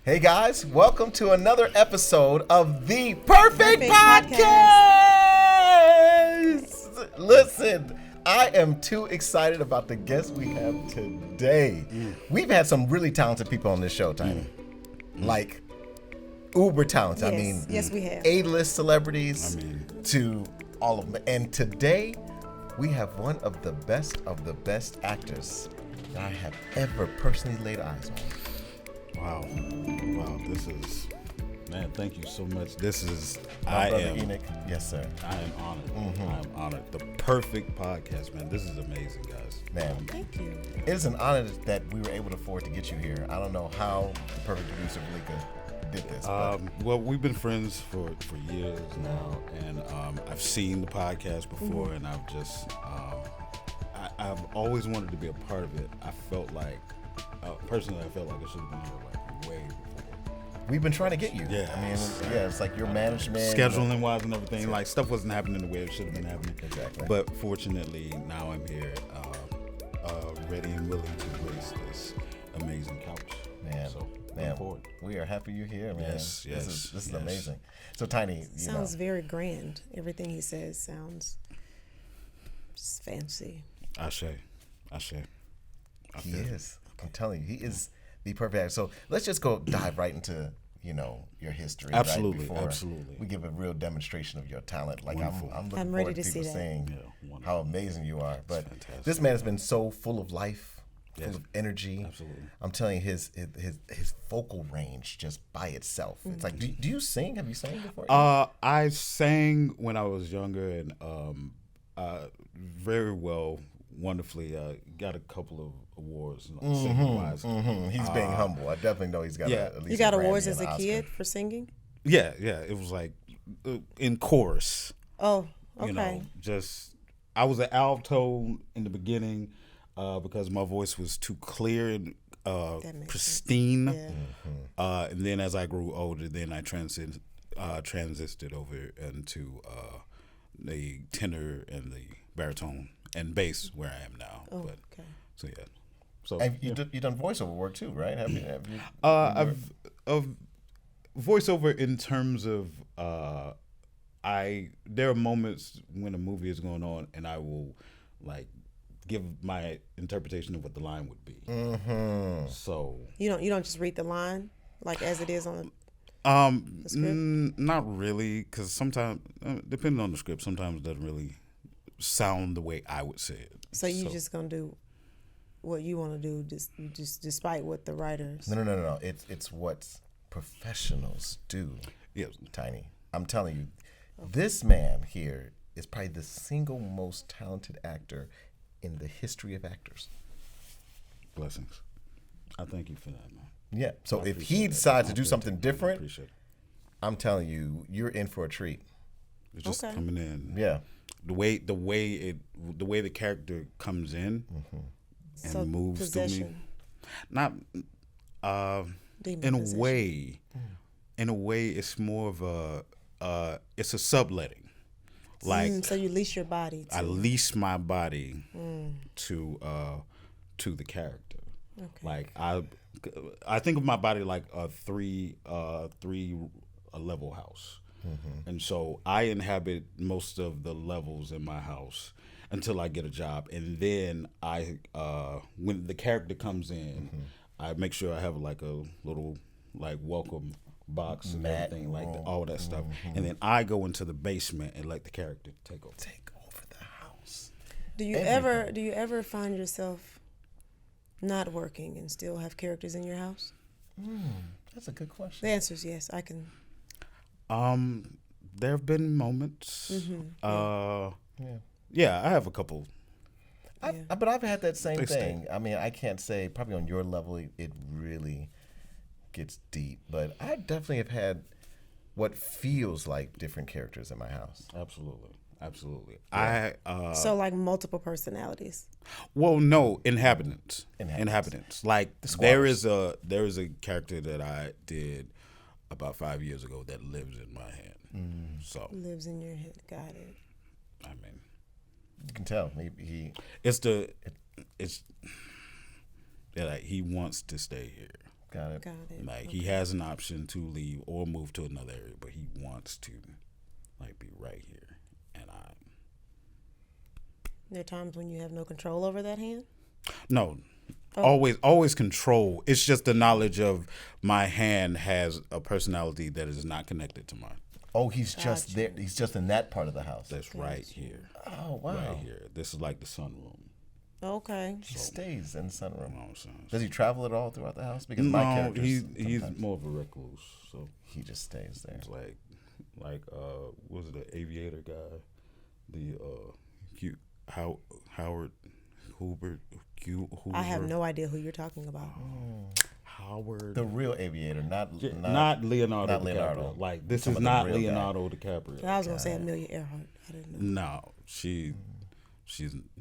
Hey guys, welcome to another episode of the Perfect Podcast. Listen, I am too excited about the guests we have today. We've had some really talented people on this show, Tiny. Like uber talented. Yes. I mean, yes, we have A-list celebrities to all of them. And today, we have one of the best actors that I have ever personally laid eyes on. Wow, this is, man, thank you so much. This is, My brother Enoch. Yes, sir. I am honored. I am honored. The Perfect Podcast, man. This is amazing, guys. Man, Thank you. it is an honor that we were able to afford to get you here. I don't know how the perfect producer, Malika, did this. Well, we've been friends for years now, and I've seen the podcast before, and I've just, I've always wanted to be a part of it. I felt like, personally, I felt like I should have been here like way before. We've been trying to get you. Yeah. I mean, it's like your management. Scheduling wise and everything, like stuff wasn't happening the way it should have been happening. Exactly. But fortunately, now I'm here, ready and willing to grace this amazing couch. Man, so, man, forward. we are happy you're here, man. Yes, This is yes. amazing. So, Tiny, Sounds very grand. Everything he says sounds just fancy. Ashe. He is. I'm telling you, he is the perfect actor. So let's just go dive right into, your history. Absolutely, right, before absolutely. we give a real demonstration of your talent. Like Wonderful. I'm looking I'm ready forward to to people see that. saying Yeah, wonderful. how amazing you are. But fantastic. this man has been so full of life, full Yes. of energy. Absolutely. I'm telling you, his vocal range just by itself. It's like, do you sing? Have you sang before? I sang when I was younger, and very well, wonderfully. Got a couple of awards, singing wise. He's being humble. I definitely know he's got yeah. at least You got a Grammy awards and as an a Oscar. kid for singing? Yeah. It was like in chorus. Oh, okay. You know, just I was an alto in the beginning because my voice was too clear and makes pristine. sense. Yeah. And then as I grew older, then I transited over into the tenor and the baritone and bass where I am now. Oh, But okay. so yeah. So And you done voiceover work too, right? Have you I've voiceover in terms of there are moments when a movie is going on and I will like give my interpretation of what the line would be. So You don't just read the line like as it is on the script? not really, because sometimes depending on the script, sometimes it doesn't really sound the way I would say it. So you just gonna do what you want to do, just despite what the writers. No. It's what professionals do. Yes. Tiny. I'm telling you, this man here is probably the single most talented actor in the history of actors. Blessings. I thank you for that, man. Yeah. So I if appreciate he that. decides to I do something appreciate it. different, Appreciate it. I'm telling you, you're in for a treat. It's just Okay. coming in. Yeah. The way the character comes in and So moves through me. possession. Not Demon in a possession. way. In a way, it's more of it's a subletting. Like So you lease your body to I lease my body to the character. Okay. Like I think of my body like a three level house. And so I inhabit most of the levels in my house until I get a job, and then I when the character comes in, I make sure I have like a little like welcome box and Mat everything, like room. all that stuff, and then I go into the basement and let the character take over. Take over the house. Do you ever find yourself not working and still have characters in your house? That's a good question. The answer is yes. I can. There have been moments. Yeah, I have a couple. But I've had that same They stay. thing. I mean, I can't say probably on your level it really gets deep, but I definitely have had what feels like different characters in my house. Absolutely. Yeah. So like multiple personalities. Well, no, inhabitants. Inhabitants. Like The there squatters. is a character that I did about 5 years ago that lives in my head. So Lives in your head. Got it. I mean, You can tell it's yeah, like he wants to stay here. Got it. Got it. Like he has an option to leave or move to another area, but he wants to like be right here. And There are times when you have no control over that hand. no, always control. It's just the knowledge of my hand has a personality that is not connected to mine. Oh, he's just there. He's just in that part of the house. That's right here. Oh, wow. Right here. This is like the sunroom. Okay. He stays in the sunroom. You know what I'm saying? Does he travel at all throughout the house? Because my No, character, he's sometimes more of a recluse. So he just stays there. it's like what was it, the aviator guy? The Howard Hoover. I have no idea who you're talking about. Howard. The real aviator, not Leonardo not Leonardo. DiCaprio. Like this Some is of the not real guy. Leonardo DiCaprio. I was gonna say Amelia Earhart. I didn't know. No, she's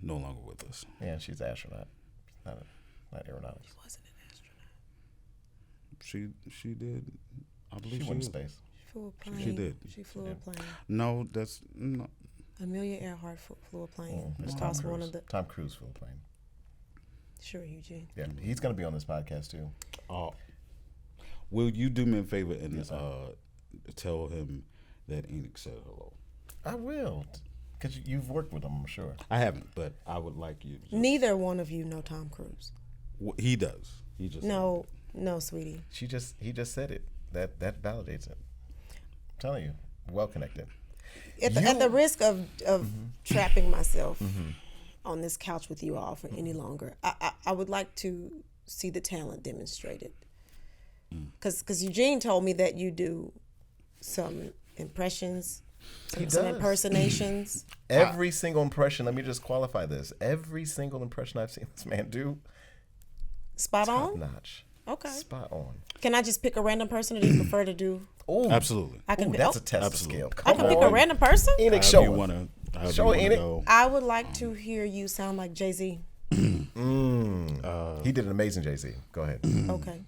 no longer with us. Yeah, she's an astronaut. Not aeronautics. He wasn't an astronaut. She did. I believe She she went to is. space. She flew a plane. She did. She flew a plane. No, that's no. Amelia Earhart flew a plane It's across Tom one Cruise. of the. Tom Cruise flew a plane. Sure, Eugene. Yeah, he's gonna be on this podcast too. Will you do me a favor and Yes, sir. tell him that Enoch said hello? I will, because you've worked with him, I'm sure. I haven't, but I would like you to just, Neither one of you know Tom Cruise. He does. He just No, sweetie. He just said it. That validates it. I'm telling you, well connected. At the risk of trapping myself on this couch with you all for any longer, I would like to see the talent demonstrated. Because Eugene told me that you do some impressions, some does. impersonations. Every single impression. Let me just qualify this. Every single impression I've seen this man do, Spot top on? notch. Okay. Spot on. Can I just pick a random person, or do you prefer to do? Oh, absolutely. I can. that's a oh, test of Absolutely. skill. I Come can pick a on. random person. Enoch, However show you him. wanna Show Enoch. go. I would like to hear you sound like Jay-Z. He did an amazing Jay-Z. Go ahead. Okay.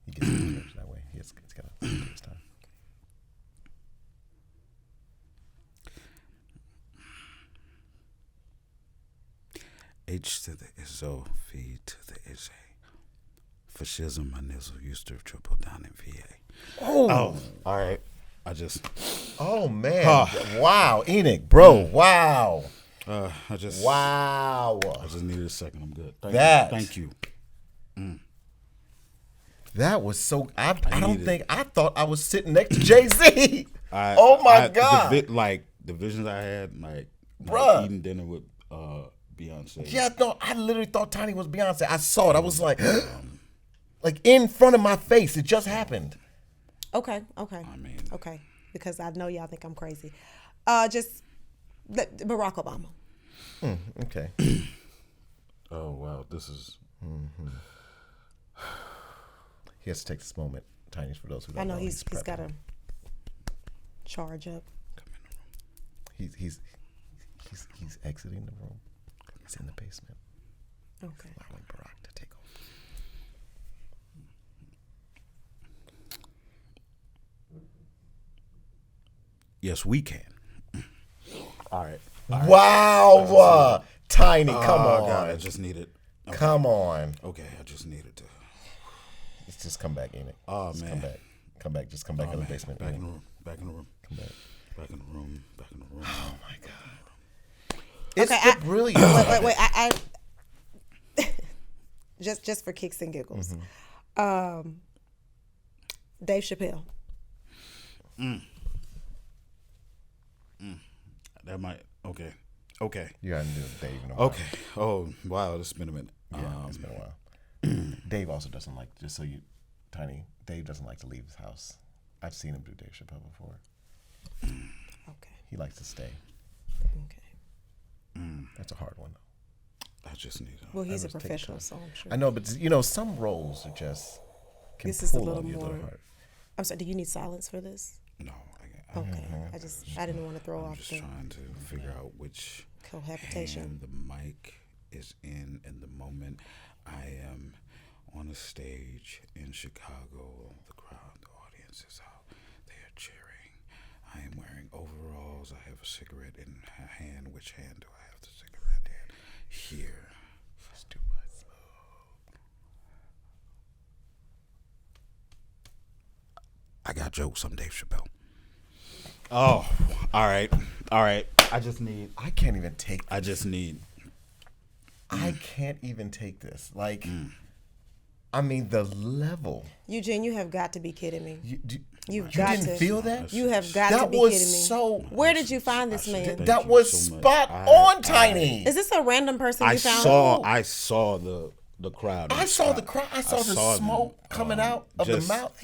He gets the that way. It's got to take his time. H to the Izzo, V to the Izzy. Fascism, my nizzle used to triple down in VA. Oh, All right. I just, oh man! Wow, Enoch, bro! Wow, I just needed a second. I'm good. Thank you. That was so. I thought I was sitting next to Jay-Z. Oh my God! The visions I had, Bruh. eating dinner with Beyonce. Yeah, no, I literally thought Tiny was Beyonce. I saw it. I was like, like in front of my face. It just happened. Okay. I mean, Okay. Because I know y'all think I'm crazy. Just Barack Obama. Okay. oh wow, this is. He has to take this moment, Tiny, for those who I don't know. know he's prepping. got to charge up. He's exiting the room. He's in the basement. Okay. Allowing Barack to take over. Yes, we can. All right. Wow, Tiny, come on. God, I just needed. Okay. Come on. Okay, I just needed to. Let's just come back, Enoch. Oh Just man. Come back. Come back. Just come back in the basement. Back in Enoch. the room. Back in the room. Come back. Back in the room. Back in the room. Oh my God. It's Okay, brilliant. Wait. I just for kicks and giggles. Dave Chappelle. That might. Okay. Okay. You gotta do Dave in a while. Okay. Oh wow, this has been a minute. Yeah, it's been a while. Dave also doesn't like, just so you, Tiny, Dave doesn't like to leave his house. I've seen him do Dave Chappelle before. Okay. He likes to stay. Okay. That's a hard one, though. I just need. Well, he's a just take professional, time. so I'm sure. I know, but some roles are just can This is a pull little on you a little more- hard. I'm sorry. Do you need silence for this? No. Okay. I didn't want to throw I'm off just the trying to figure out which cohabitation. hand the mic is in the moment. I am on a stage in Chicago. The crowd, the audience is out. They are cheering. I am wearing overalls. I have a cigarette in her hand. Which hand do I have the cigarette in? Here. Let's do my smoke. I got jokes. I'm Dave Chappelle. Oh, all right. I just need. I can't even take this. I just need. I can't even take this. Like, I mean, the level. Eugene, you have got to be kidding me. You You've got didn't to feel that? You have got to That be was kidding me. so. Where did you find this man? Thank That you was so much. spot on, Tiny. Is this a random person I you found? saw the crowd. I saw the crowd. I saw the smoke coming out of the mouth.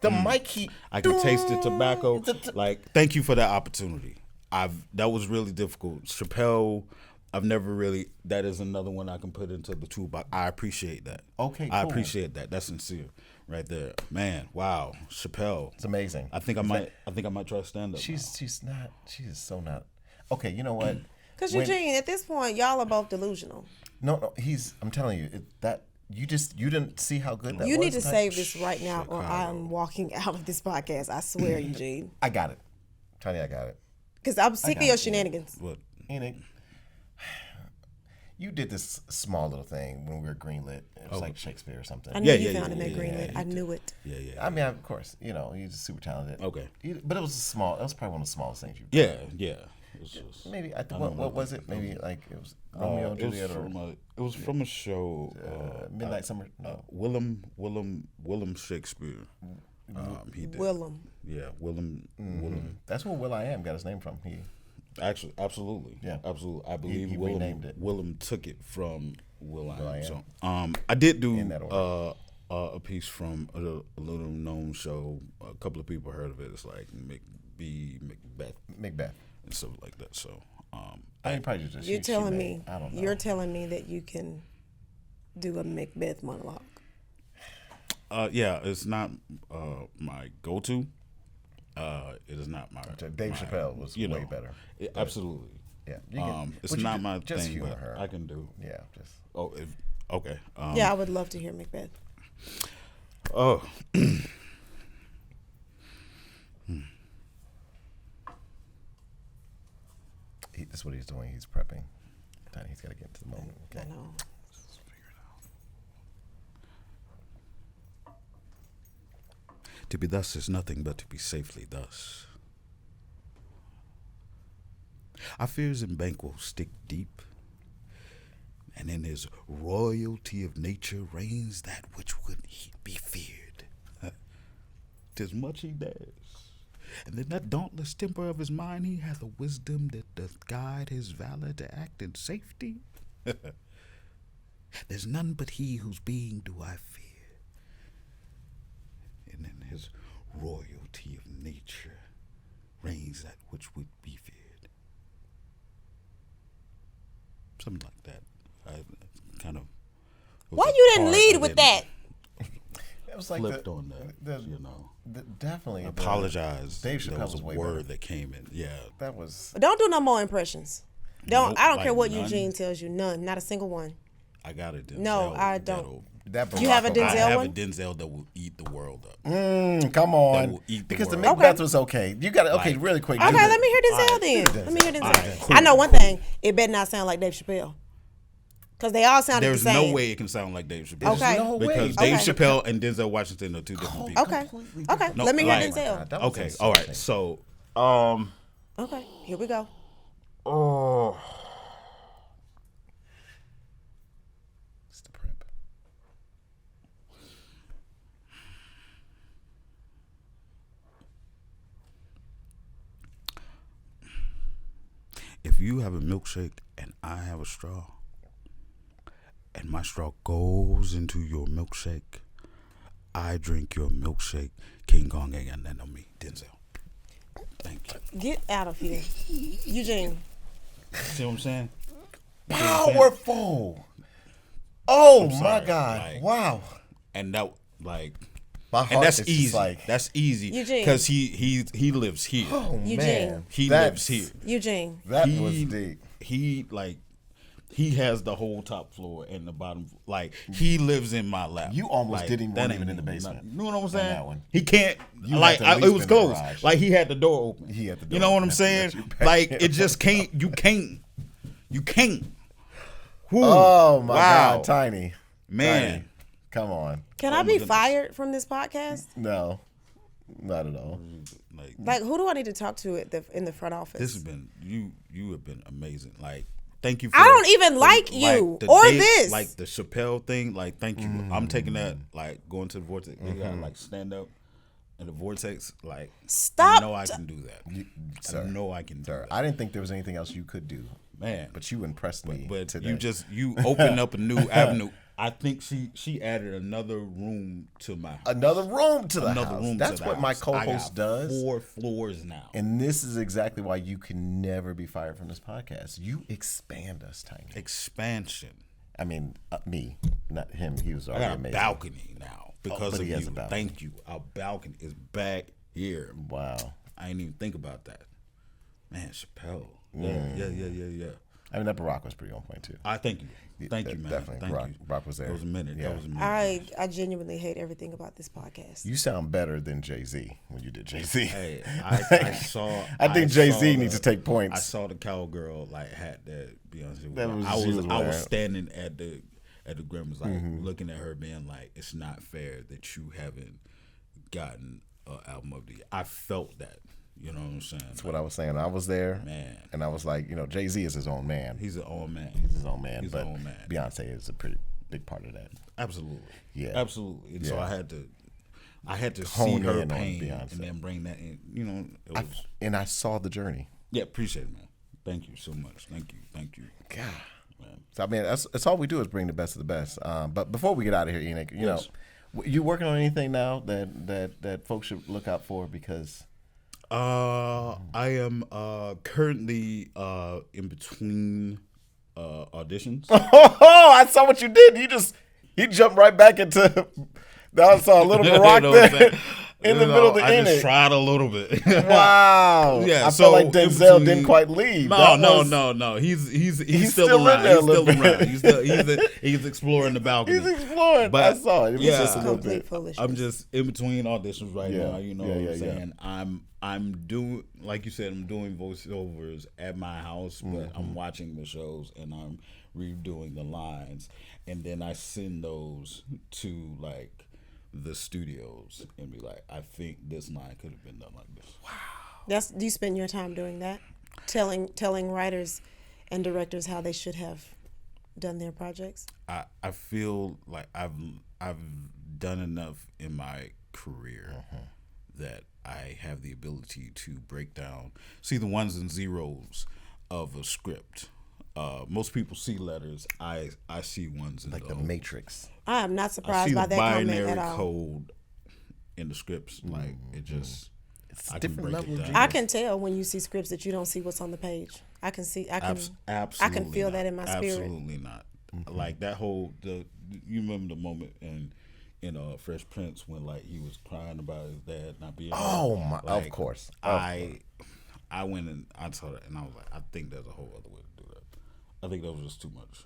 The mic. I can taste the tobacco. Like, thank you for that opportunity. That was really difficult. Chappelle, I've never really. That is another one I can put into the toolbox. I appreciate that. Okay, I cool. appreciate that. That's sincere, right there, man. Wow, Chappelle. It's amazing. I think I might try to stand up. She is so not. Okay, you know what? Because Eugene, at this point, y'all are both delusional. No, I'm telling you you didn't see how good that was. You need to Tiny? save this right now, or I'm walking out of this podcast. I swear, Eugene. I got it, Tiny. I got it. Because I'm sick of your shenanigans. What? Enoch, you did this small little thing when we were greenlit. It was like Shakespeare or something. I knew you found him at Greenlit. I knew it. Yeah. I mean, of course, he's super talented. Okay. But it was probably one of the smallest things you've done. Yeah. It was just, Maybe, what was it? Maybe like it was Romeo and Juliet it was from a show. Midnight Summer? No. Willem Shakespeare. He did. Willem. Yeah, Willem. That's where Will.i.am got his name from. He Actually, absolutely. Yeah. Absolutely. I believe he Willem renamed it. Willem took it from Will.i.am. Will.i.am. So, I did do In that order. a piece from a little known show. A couple of people heard of it. It's like Macbeth, and stuff like that. So, I mean, probably just You're telling me. I don't know. You're telling me that you can do a Macbeth monologue. yeah, it's not my go-to. It is not my. Dave Chappelle was way better. Absolutely. Yeah. It's not my just thing, humor but her. I can do. Yeah. Just. Oh, okay. Yeah, I would love to hear Macbeth. Oh. That's what he's doing. He's prepping. He's got to get into the moment. Okay. I know. To be thus is nothing but to be safely thus. Our fears in bank will stick deep, and in his royalty of nature reigns that which would be feared. 'Tis much he dares, and in that dauntless temper of his mind he hath a wisdom that doth guide his valor to act in safety. There's none but he whose being do I fear, and in his royalty of nature reigns that which would be feared. Something like that. I kind of. Why you didn't lead with that? It was like flipped on that. Definitely. Apologize. Dave Chappelle That was was a way word better. that came in. Yeah. That was. Don't do no more impressions. Nope, I don't care like what none. Eugene tells you. None. Not a single one. I got a Denzel. No, I don't. That You have a Barack Denzel I have one? a Denzel that will eat the world up. Come That on. will eat the Because the world. Macbeth Okay. was okay. You got to, Like- really quick. Okay, do the- let me hear Denzel All right, then. do the Let me hear Denzel. All right, cool, I know one thing. It better not sound like Dave Chappelle. Because they all sounded There's the same. no way it can sound like Dave Chappelle. Okay. no way. Because Dave Okay. Chappelle and Denzel Washington are two different people. Okay. Completely Okay. different. No, Let me hear like- Denzel. That was Okay. insulting. All right. So, Okay. Here we go. It's the prep. if you have a milkshake and I have a straw, and my straw goes into your milkshake, I drink your milkshake. King Kong ain't got nothing on me. Denzel. Thank you. Get out of here. Eugene. See what I'm saying? Powerful. Oh I'm my sorry, God! like- Wow. And that, like, My heart and that's is just easy. like. That's easy Eugene. because he lives here. Oh Eugene. man. He That's- lives here. Eugene. That He- was deep. He like He has the whole top floor and the bottom. Like, he lives in my lap. You almost like, didn't want ain't even in the basement. You know what I'm saying? That one. He can't. You Like, had to at least it was been in the closed. garage. Like, he had the door open. He had the door You know what open. I'm saying? Like, it just can't. You can't. Whew. Oh my Wow. God, Tiny. Man. Tiny. Come on. Can Oh I my be goodness. fired from this podcast? No, not at all. Like, who do I need to talk to in the front office? This has been you have been amazing. Like, thank you. For I don't even like you the or Dave- this. Like the Chappelle thing. Like, thank you. I'm taking that. Like, going to the vortex. They got like stand up in the vortex. Like, Stop. I know I can do that. Sir, I know I can do Sir, that. I didn't think there was anything else you could do, Man, but you impressed me but today. you opened up a new avenue. I think she added another room to my house. Another room to the Another house. room That's to the what my house. I co-host got does. 4 floors now. And this is exactly why you can never be fired from this podcast. You expand us, Tiny. Expansion. I mean, me, not him. He was I already got a amazing. balcony now because but of he has you. a balcony. Thank you. Our balcony is back here. Wow. I didn't even think about that. Man, Chappelle. Yeah. I mean, that Barack was pretty on point too. I thank you. Thank you, man. Definitely. Thank you. Barack was there. That was a minute. Yeah. That was a minute. I genuinely hate everything about this podcast. You sound better than Jay-Z when you did Jay-Z. Hey, I saw. I think Jay-Z needs to take points. I saw the cowgirl hat that Beyonce. That wore. was- I she was was I was wearing. standing at the Grammys, like looking at her, being like, "It's not fair that you haven't gotten an album of the year." I felt that. You know what I'm saying? That's what I was saying. I was there, Man. and I was like, Jay-Z is his own man. He's an old man. He's his own man, He's but his own man. Beyonce is a pretty big part of that. Absolutely. Yeah. Absolutely. And so Yeah. I had to Hone see her in on pain Beyonce. and then bring that in. You know, it was, And I saw the journey. yeah, appreciate it, man. Thank you so much. Thank you. God. Man. So I mean, that's all we do is bring the best of the best. But before we get out of here, Enoch, Yes. you working on anything now that folks should look out for? Because I am currently in between auditions. oh, I saw what you did. You jumped right back into. I saw a little Barack You know what I'm there saying? in the middle of the I Enoch. just tried a little bit. Wow. Yeah, I so felt like in Denzel between- didn't quite leave. No. He's still still in around. there a He's little still bit. around. He's exploring the balcony. He's exploring. But I saw it. It was yeah, just a little Complete bit. foolishness. I'm just in between auditions right Yeah. now. You know Yeah, what yeah, I'm yeah. saying? I'm doing, like you said, I'm doing voiceovers at my house, but I'm watching the shows and I'm redoing the lines, and then I send those to like the studios and be like, I think this line could have been done like this. Do you spend your time doing that? Telling writers and directors how they should have done their projects? I feel like I've done enough in my career that I have the ability to break down, see the ones and zeros of a script. Most people see letters. I see ones and Like the zeros. Matrix. I am not I see surprised by the that comment binary at all. code in the scripts. Like it just, It's I a can different break level it of down. genius. I can tell when you see scripts that you don't see what's on the page. I can see. I can. Absolutely I can feel not. that in my spirit. Absolutely not. Like that whole you remember the moment in Fresh Prince when like he was crying about his dad not being Oh there? my! Like, Of course. I went and I saw that and I was like, I think there's a whole other way to do that. I think that was just too much.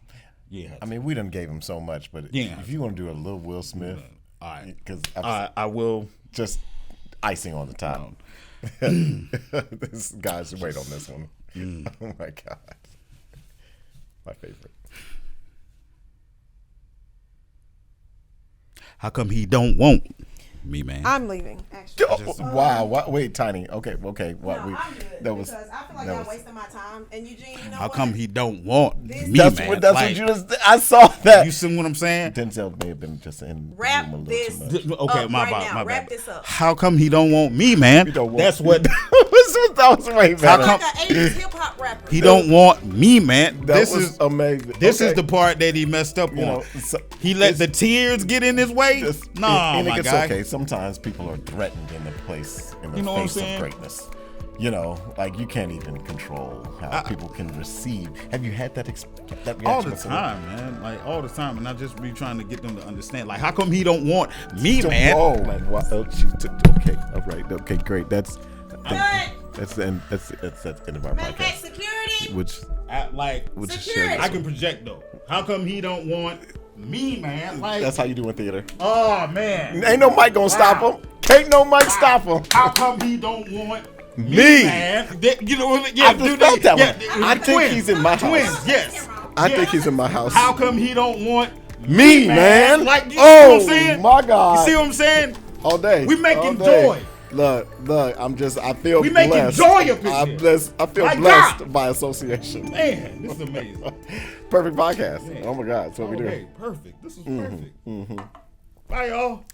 Yeah. I mean, we done gave him so much, but Yeah. if you want to do a little Will Smith, all right. because I will. just icing on the top. This guys, wait on this one. Oh my god, my favorite. How come he don't want me, man? I'm leaving. Actually. Wow. Wait, Tiny. Okay. What No, we? I'm good That was. because I feel like that y'all was- wasting my time. And Eugene, you know How what? come he don't want me, That's man? what. That's Like, what you just. I saw that. You see what I'm saying? Denzel may have been just in the Wrap room a little this too much. Okay, up my right bad. now. My Wrap bad. this up. How come he don't want me, man? He don't want That's me. what. That was way better. How Like an 80s hip hop rapper. He don't want me, man. That This was is amazing. this is Okay. the part that he messed up You on. know, so- He let it's- the tears get in his way. Nah, and my it's guy. okay. Sometimes people are threatened in the place, in the You know what I'm face of saying? greatness. You know, like you can't even control how people can receive. Have you had that that reaction All the before? time, man. Like all the time, and I just be trying to get them to understand. Like, how come he don't want me, So- man? Oh, like what? Oh, okay, all right, okay, great. That's the end. That's the end of our Matter of fact, podcast. security. Which Would you Security. share I this can project though. How come he don't want me, man? Like, That's how you do in theater. oh man, Ain't no mic gonna stop him. Can't no mic stop him. how come he don't want Me. man? You know, I just felt that one. I think twins. he's in my house. Twins, yes. I think he's in my house. How come he don't want Me, man. Like, you see Oh, what I'm saying? my God. You see what I'm saying? All day. We making all day. joy. Look, I feel We making blessed. joy up in I'm here. blessed. I feel My blessed God. by association. Man, this is amazing. Perfect podcast. Man. Oh my God, that's what we do. Okay, perfect. This is perfect. Bye, y'all.